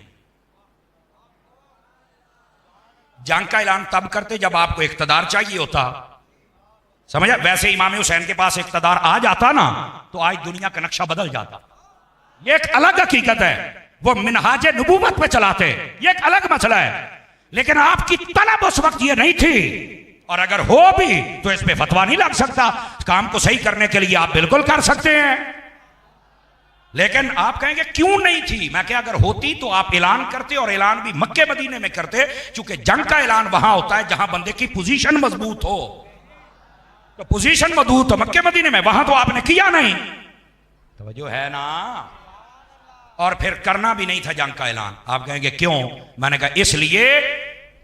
जंग का ऐलान तब करते जब आपको इख्तदार चाहिए होता, समझा? वैसे इमाम हुसैन के पास इख्तदार आ जाता ना तो आज दुनिया का नक्शा बदल जाता। ये एक अलग हकीकत है, वो मिनहाज नबूवत पे चलाते, ये एक अलग मसला है। लेकिन आपकी तलब उस वक्त ये नहीं थी, और अगर हो भी तो इस पे फतवा नहीं लग सकता। काम को सही करने के लिए आप बिल्कुल कर सकते हैं, लेकिन आप कहेंगे क्यों नहीं थी? मैं क्या, अगर होती तो आप ऐलान करते, और ऐलान भी मक्के मदीने में करते, क्योंकि जंग का ऐलान वहां होता है जहां बंदे की पोजीशन मजबूत हो। तो पोजीशन मजबूत हो मक्के मदीने में, वहां तो आपने किया नहीं। तवज्जो है ना? और फिर करना भी नहीं था जंग का ऐलान। आप कहेंगे क्यों? मैंने कहा इसलिए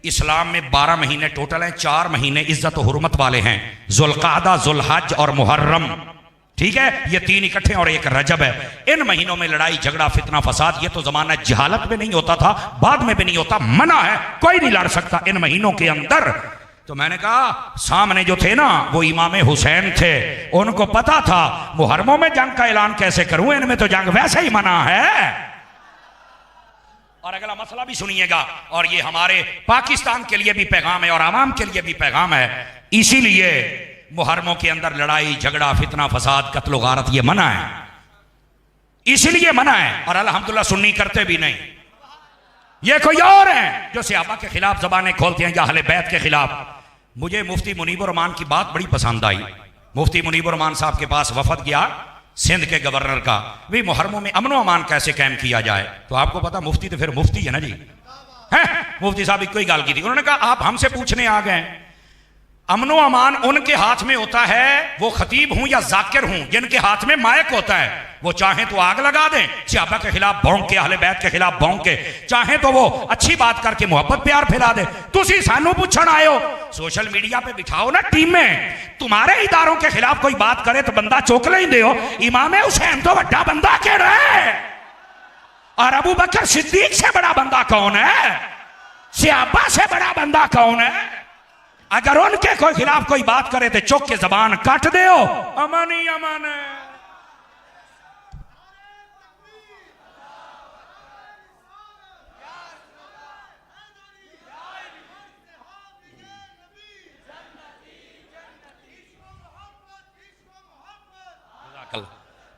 इस्लाम में 12 महीने टोटल हैं, 4 महीने इज्जत और हुर्मत वाले हैं, जुल्कादा, जुल्हज और मुहर्रम। ठीक है, ये 3 इकट्ठे और एक रजब है। इन महीनों में लड़ाई झगड़ा फितना फसाद, ये तो जमाना जहालत में नहीं होता था, बाद में भी नहीं होता, मना है, कोई नहीं लड़ सकता इन महीनों के अंदर। तो मैंने कहा सामने जो थे ना वो इमाम हुसैन थे, उनको पता था मुहर्रमों में जंग का ऐलान कैसे करूं, इनमें तो जंग वैसे ही मना है। और अगला मसला भी सुनिएगा, और ये हमारे पाकिस्तान के लिए भी पैगाम है और आवाम के लिए भी पैगाम है। इसीलिए मुहर्रमों के अंदर लड़ाई झगड़ा फितना फसाद कत्ल गारत ये मना है, इसलिए मना है। और अल्हम्दुलिल्लाह सुन्नी करते भी नहीं। ये कोई और है जो सहाबा के खिलाफ जबानें खोलते हैं या अहले बैत के खिलाफ। मुझे मुफ्ती मुनीबुर रहमान की बात बड़ी पसंद आई। मुफ्ती मुनीबुर रहमान साहब के पास वफद गया सिंध के गवर्नर का, भी मुहर्रमों में अमन अमान कैसे कायम किया जाए। तो आपको पता मुफ्ती तो फिर मुफ्ती है ना जी, है? मुफ्ती साहब एक कोई गाल की थी, उन्होंने कहा आप हमसे पूछने आ गए, अमनो अमान उनके हाथ में होता है, वो खतीब हूं या जाकिर हूं, जिनके हाथ में माइक होता है। वो चाहे तो आग लगा दें सहाबा के खिलाफ भौंक के, अहले बैत के खिलाफ भौंक के, चाहे तो वो अच्छी बात करके मोहब्बत प्यार फैला दे। तुसी सानू पूछण आए हो, सोशल मीडिया पे बिठाओ ना टीम में, तुम्हारे इदारों के खिलाफ कोई बात करे तो बंदा चौक ही दे। इमाम हुसैन तो बड़ा बंदा केड़ा है, और अबू बकर सिद्दीक से बड़ा बंदा कौन है, सहाबा से बड़ा बंदा कौन है। अगर उनके कोई खिलाफ कोई बात करे तो चौक के जबान काट दे। अमन ही अमन है।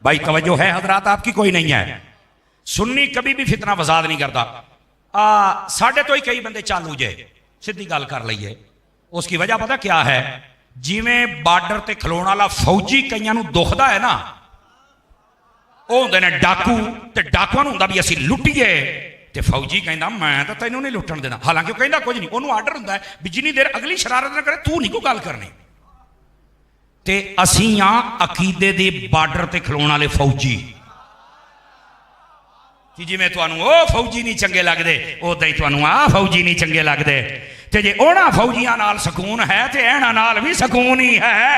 भाई तवज्जो है हजरात आपकी, कोई नहीं है। सुन्नी कभी भी फितना फसाद नहीं करता। साढ़े तो ही कई बंदे चालू जे सीधी गल कर लीए। उसकी वजह पता क्या है, जिमें बार्डर ते खलोण वाला फौजी कईयां नूं दुखदा है ना, वो होंदे ने डाकू, ते डाकुआं नूं हुंदा भी असीं लुट्टीए, ते फौजी कहंदा मैं तो तैनूं नहीं लुट्टण देना। हालांकि वो कहंदा कुछ नहीं, उन्होंने आर्डर हुंदा है भी जिन्नी देर अगली शरारत ना करे तू नहीं कोई गल करनी। ते असीं आ अकीदे दे बार्डर ते खलोण वाले फौजी कि जिवें तुहानूं ओ फौजी नहीं चंगे लगदे, उदां ही तुहानूं आ फौजी नहीं चंगे लगदे। ते जे उन्हां फौजियां नाल सकून है तो इन्हां नाल भी सकून ही है।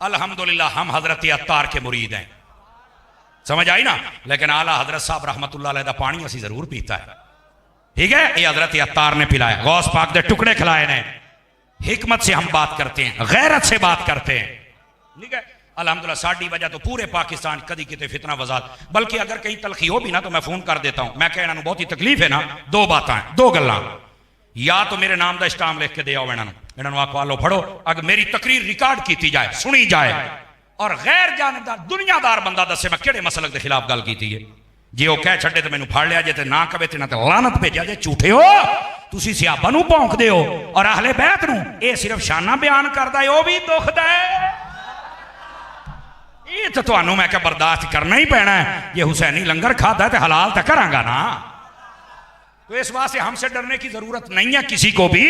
अल्हम्दुलिल्लाह हम हजरत अत्तार के मुरीद हैं, समझ आई ना। लेकिन आला हजरत साहब रहमतुल्लाह अलैह दा पानी असी जरूर पीता है, ठीक है। ये हजरत अत्तार ने पिलाया, गौस पाक दे टुकड़े खिलाए ने। हिकमत से हम बात करते हैं, गैरत से बात करते हैं, ठीक है। अल्हम्दुलिल्लाह साड़ी वजह तो पूरे पाकिस्तान कदी किते फितना फसाद, बल्कि अगर कहीं तलखी हो भी ना तो मैं फोन कर देता हूं। मैं कह इन्होंने बहुत ही तकलीफ है ना, दो बातें, दो गल्लां, या तो मेरे नाम का स्टाम लिख के दे आओ इन्होंने, आखो लो फड़ो, अगर मेरी तकरीर रिकॉर्ड की जाए, सुनी जाए, और गैर जानदार दुनियादार बंदा दसे मैं किहड़े मसलक के खिलाफ गल की है। जे वो कह छड़े तो मैनू फड़ लिया जे, ते ना कहे तो ना तो लानत भेजा जे। झूठे हो तुसी, सहाबा नूं भौंकदे हो और अहले बैत नूं। ये सिर्फ शाना बयान करदा है, वो भी दुखदा है। ये तो तुहानू मैं क्या बर्दाश्त करना ही पैना है। ये हुसैनी लंगर खाता है तो हलाल तो करांगा ना। तो इस वास्ते हमसे डरने की जरूरत नहीं है किसी को भी।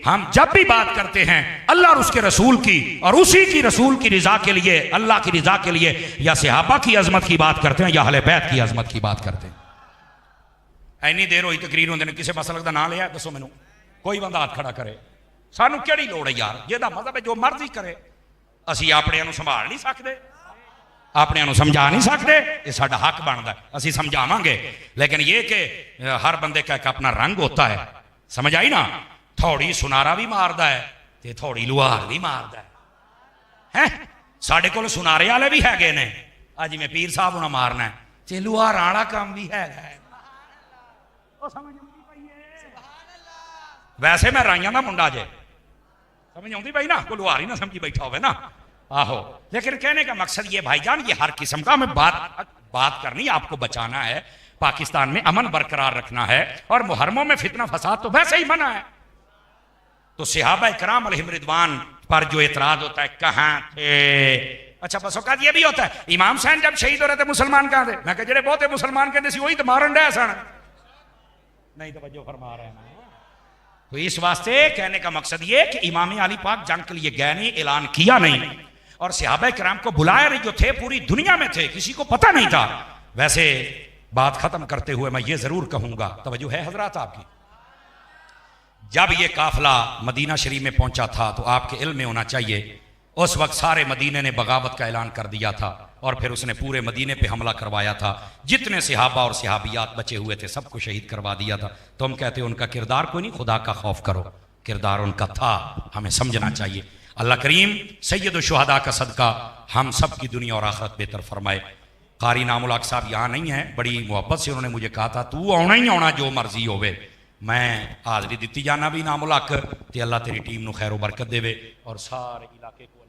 हम जब भी बात करते हैं अल्लाह और उसके रसूल की, और उसी की रसूल की रिजा के लिए, अल्लाह की रिजा के लिए, या सहाबा की अजमत की बात करते हैं या अहले बैत की अजमत की बात करते हैं। इन्नी देर हुई तकरीर होंदे ने, किसी मसलक का नाम लिया, दसो मैनू कोई बंदा हाथ खड़ा करे। सानू केड़ी लोड़ है यार, जेदा मतलब है जो मर्जी करे। असी अपने नूं संभाल नहीं सकते, अपने नूं समझा नहीं सकते, ये साडा हक बनता है, असी समझावांगे। लेकिन ये कि हर बंदे का एक अपना रंग होता है, समझ आई ना। थोड़ी सुनारा भी मारदा है ते थोड़ी लुहार भी मारदा है। साडे कोल सुनारे वाले भी हैगे ने, अज मैं पीर साहब होना मारना है, ते लुहार वाला काम भी है। वैसे मैं राइयां दा मुंडा जे, समझ आउंदी भाई ना, कोई लुहार ही ना समझी बैठा होवे ना, आहो। लेकिन कहने का मकसद ये भाईजान, ये हर किस्म का हमें बात करनी, आपको बचाना है, पाकिस्तान में अमन बरकरार रखना है, और मुहर्रमों में फितना फसाद तो वैसे ही मना है। तो सहाबा इकराम अलैहिम रिदवान पर जो एतराज होता है, कहां थे। अच्छा बस औकात ये भी होता है, इमाम हुसैन जब शहीद हो रहे थे मुसलमान कहां थे। मैं जेडे बहुते मुसलमान कहते वही तो मारन डे सन, नहीं तवज्जो फरमा रहे हैं। तो इस वास्ते कहने का मकसद ये कि इमाम अली पाक जंग के लिए गए नहीं, ऐलान किया नहीं, और सहाबा किराम को बुलाया नहीं, जो थे पूरी दुनिया में थे, किसी को पता नहीं था। वैसे बात खत्म करते हुए मैं ये जरूर कहूंगा, तवज्जो है हजरात आपकी, जब ये काफिला मदीना शरीफ में पहुंचा था तो आपके इल्म में होना चाहिए, उस वक्त सारे मदीने ने बगावत का ऐलान कर दिया था, और फिर उसने पूरे मदीने पे हमला करवाया था। जितने सहाबा और सहाबियात बचे हुए थे सबको शहीद करवा दिया था। तो हम कहते हैं उनका किरदार कोई नहीं, खुदा का खौफ करो, किरदार उनका था, हमें समझना चाहिए। अल्लाह करीम सैयद शुहदा का सदका हम सब की दुनिया और आखिरत बेहतर फरमाए। कारी नामुल हक साहब यहाँ नहीं है, बड़ी मोहब्बत से उन्होंने मुझे कहा था तू आना ही आना जो मर्जी होवे। मैं हाजरी दी जाना भी नामुल हक, ते अल्लाह तेरी टीम को खैर बरकत देवे और सारे इलाके को